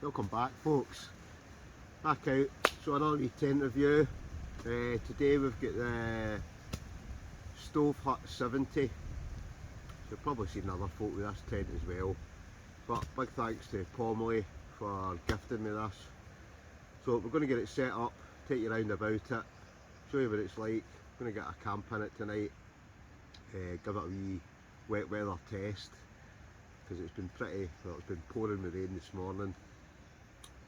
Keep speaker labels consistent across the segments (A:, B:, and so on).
A: Welcome back, folks. Back out, so another wee tent review. Today we've got the Stove Hut 70. You've probably seen other folk with this tent as well. But big thanks to Pomoly for gifting me this. So we're going to get it set up, take you round about it, show you what it's like. We're going to get a camp in it tonight, give it a wee wet weather test, because it's been it's been pouring with rain this morning.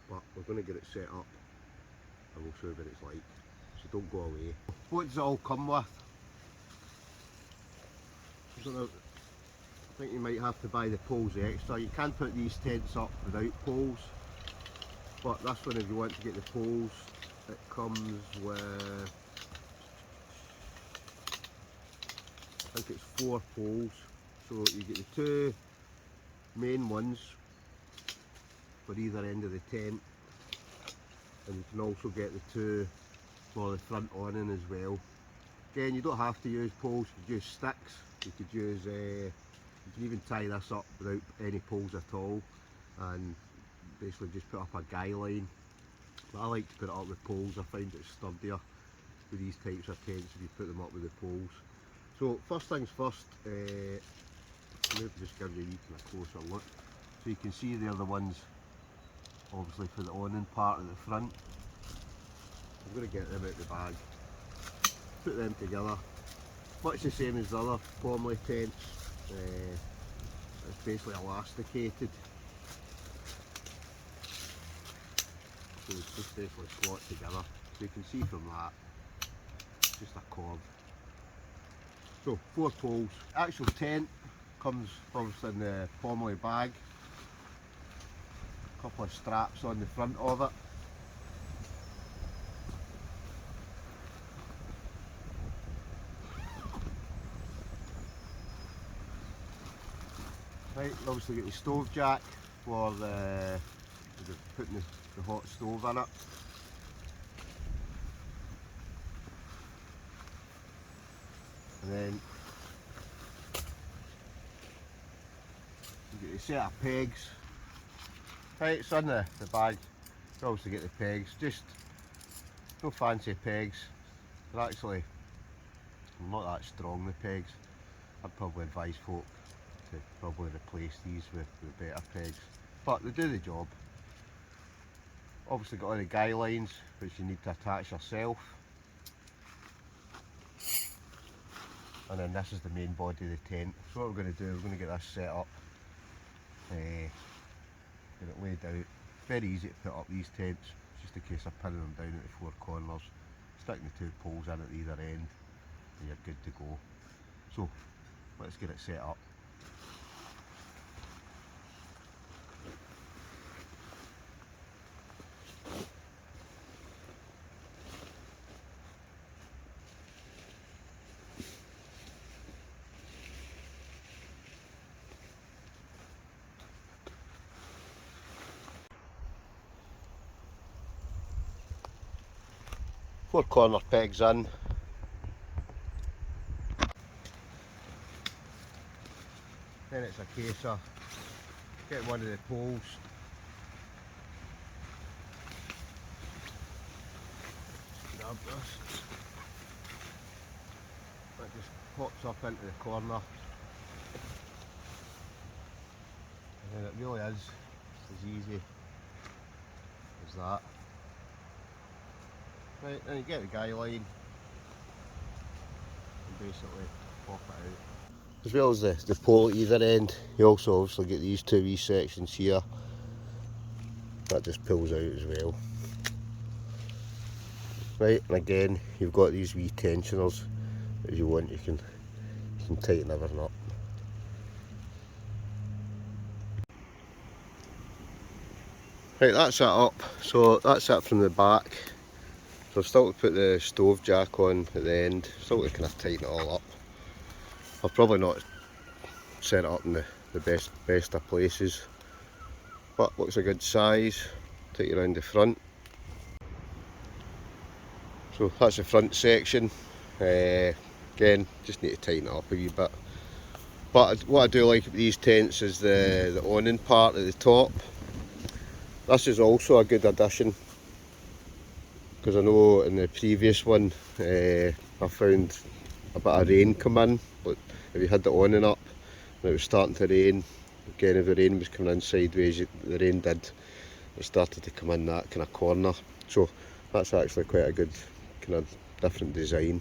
A: But we're going to get it set up and we'll show you what it's like, so don't go away. What does it all come with? I don't know, I think you might have to buy the poles extra. You can put these tents up without poles, but this one, if you want to get the poles, it comes with, I think it's 4 poles. So you get the 2 main ones for either end of the tent, and you can also get the 2 for the front awning as well. Again, you don't have to use poles, you could use sticks, you could use, you can even tie this up without any poles at all and basically just put up a guy line. But I like to put it up with poles. I find it sturdier with these types of tents if you put them up with the poles. So first things first, maybe just give you a wee kind of closer look. So you can see they're the ones obviously for the awning part at the front. I'm going to get them out the bag, put them together, much the same as the other Pomoly tents. It's basically elasticated, so it's just basically slot together. So you can see from that, it's just a cord. So 4 poles. Actual tent comes obviously in the Pomoly bag, a couple of straps on the front of it. Right, obviously get the stove jack for putting the hot stove in it. And then you get a set of pegs. Right, it's in the bag. You obviously get the pegs, just no fancy pegs. They're actually not that strong, the pegs. I'd probably advise folk to probably replace these with better pegs, but they do the job. Obviously got all the guy lines which you need to attach yourself, and then this is the main body of the tent. So what we're going to do, we're going to get this set up, get it laid out. Very easy to put up these tents, it's just a case of pinning them down at the 4 corners, sticking the 2 poles in at either end, and you're good to go. So let's get it set up. 4 corner pegs in. Then it's a case of getting one of the poles, grab this, that just pops up into the corner, and then it really is as easy as that. Right, then you get the guy line and basically pop it out. As well as the pole at either end, you also obviously get these 2 wee sections here. That just pulls out as well. Right, and again you've got these wee tensioners. If you want, you can tighten everything up. Right, that's it up. So that's it from the back. So I've still to put the stove jack on at the end, still to kind of tighten it all up. I've probably not set it up in the best of places, but looks a good size. Take you around the front. So that's the front section. Again, just need to tighten it up a wee bit. But what I do like about these tents is the awning part at the top. This is also a good addition, because I know in the previous one I found a bit of rain come in, but if you had it on and up and it was starting to rain, again if the rain was coming in sideways, the rain did, it started to come in that kind of corner. So that's actually quite a good kind of different design.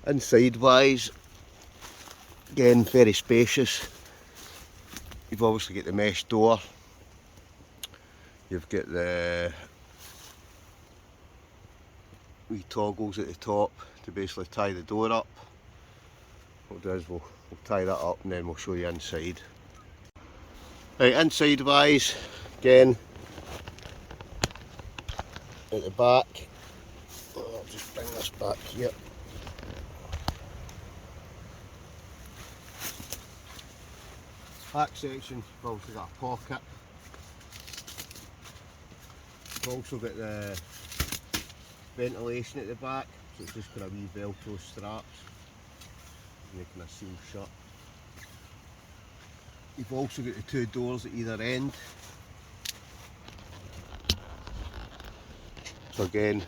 A: Inside wise, again very spacious. You've obviously got the mesh door, you've got the wee toggles at the top to basically tie the door up. What we'll do is we'll tie that up and then we'll show you inside. Right, inside wise, again at the back, I'll just bring this back here. Back section, we've also got a pocket. We've also got the ventilation at the back, so it's just got a wee Velcro straps, making a seal shut. You've also got the two doors at either end. So again,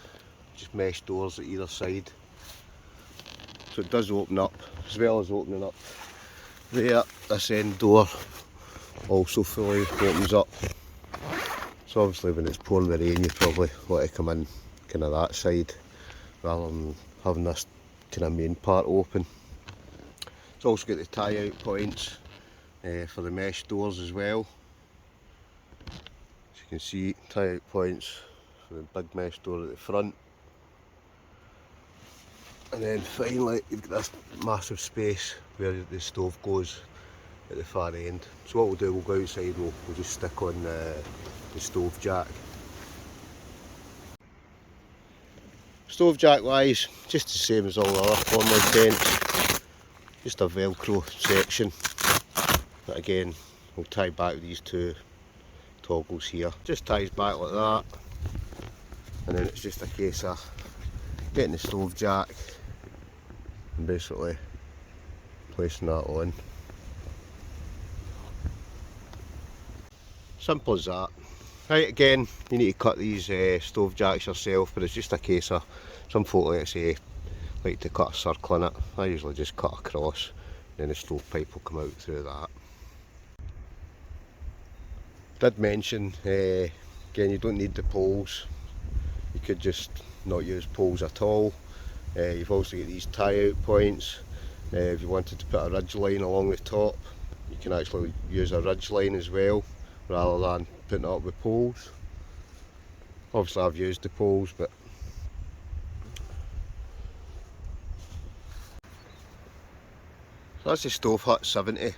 A: just mesh doors at either side. So it does open up, as well as opening up there. This end door also fully opens up. So obviously when it's pouring the rain, you probably want to come in kind of that side rather than having this kind of main part open. It's also got the tie out points for the mesh doors as well. As you can see, tie out points for the big mesh door at the front. And then finally you've got this massive space where the stove goes at the far end. So what we'll do, we'll go outside, we'll just stick on the stove jack. Stove jack wise, just the same as all the other Pomoly tents, just a Velcro section that again will tie back with these two toggles here. Just ties back like that, and then it's just a case of getting the stove jack and basically placing that on. Simple as that. Right, again, you need to cut these stove jacks yourself, but it's just a case of, some folk like to say, like to cut a circle in it. I usually just cut across, then the stove pipe will come out through that. Did mention, again, you don't need the poles. You could just not use poles at all. You've also got these tie out points. If you wanted to put a ridge line along the top, you can actually use a ridge line as well, rather than putting it up with poles. Obviously I've used the poles, but so that's the Stove Hut 70.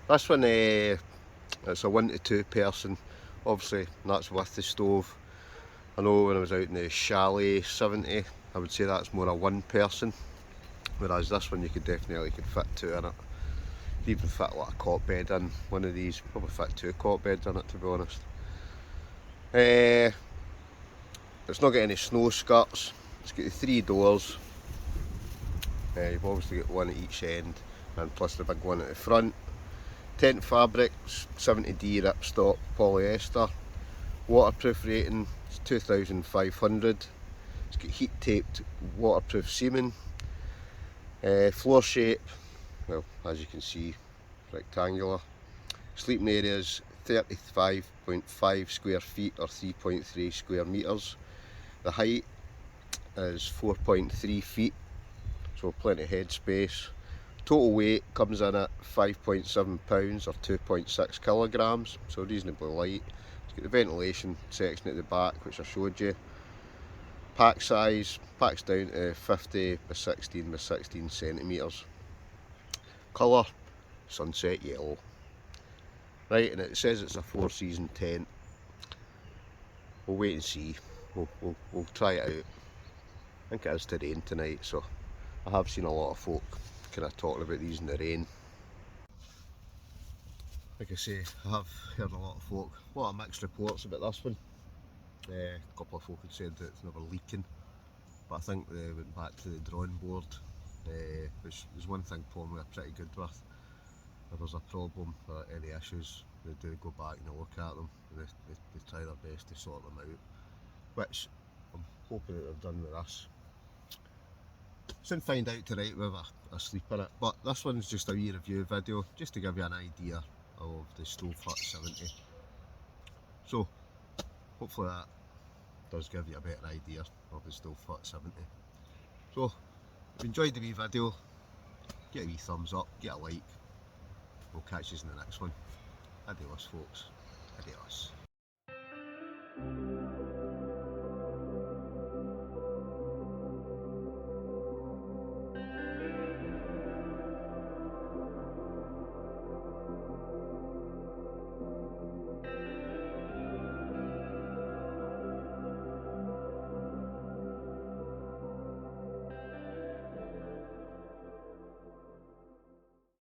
A: This one, it's a 1 to 2 person, obviously that's with the stove. I know when I was out in the chalet 70, I would say that's more a 1 person, whereas this one you could definitely fit 2 in it. You'd even fit like a cot bed in one of these, probably fit 2 cot beds in it, to be honest. It's not got any snow skirts, it's got the 3 doors. You've obviously got one at each end, and plus the big one at the front. Tent fabrics, 70D ripstop polyester. Waterproof rating is 2500. It's got heat taped waterproof seaming. Floor shape, well, as you can see, rectangular. Sleeping area is 35.5 square feet or 3.3 square metres. The height is 4.3 feet, so plenty of head space. Total weight comes in at 5.7 pounds or 2.6 kilograms, so reasonably light. It's got the ventilation section at the back, which I showed you. Pack size, packs down to 50 by 16 by 16 centimetres. Colour, sunset yellow. Right, and it says it's a 4-season tent. We'll wait and see. We'll try it out. I think it is to rain tonight, so I have seen a lot of folk kind of talking about these in the rain. Like I say, I have heard a lot of mixed reports about this one. A couple of folk had said that it's never leaking, but I think they went back to the drawing board, which is one thing Pomoly are pretty good with. If there's a problem or any issues, they do go back and look at them, and they try their best to sort them out, which I'm hoping that they've done with this. Soon find out tonight with a sleep in it, but this one's just a wee review video just to give you an idea of the Stove Hut 70. So hopefully that does give you a better idea of the Stove Hut 70. So if you enjoyed the wee video, get a wee thumbs up, get a like. We'll catch you in the next one. Adios folks, adios.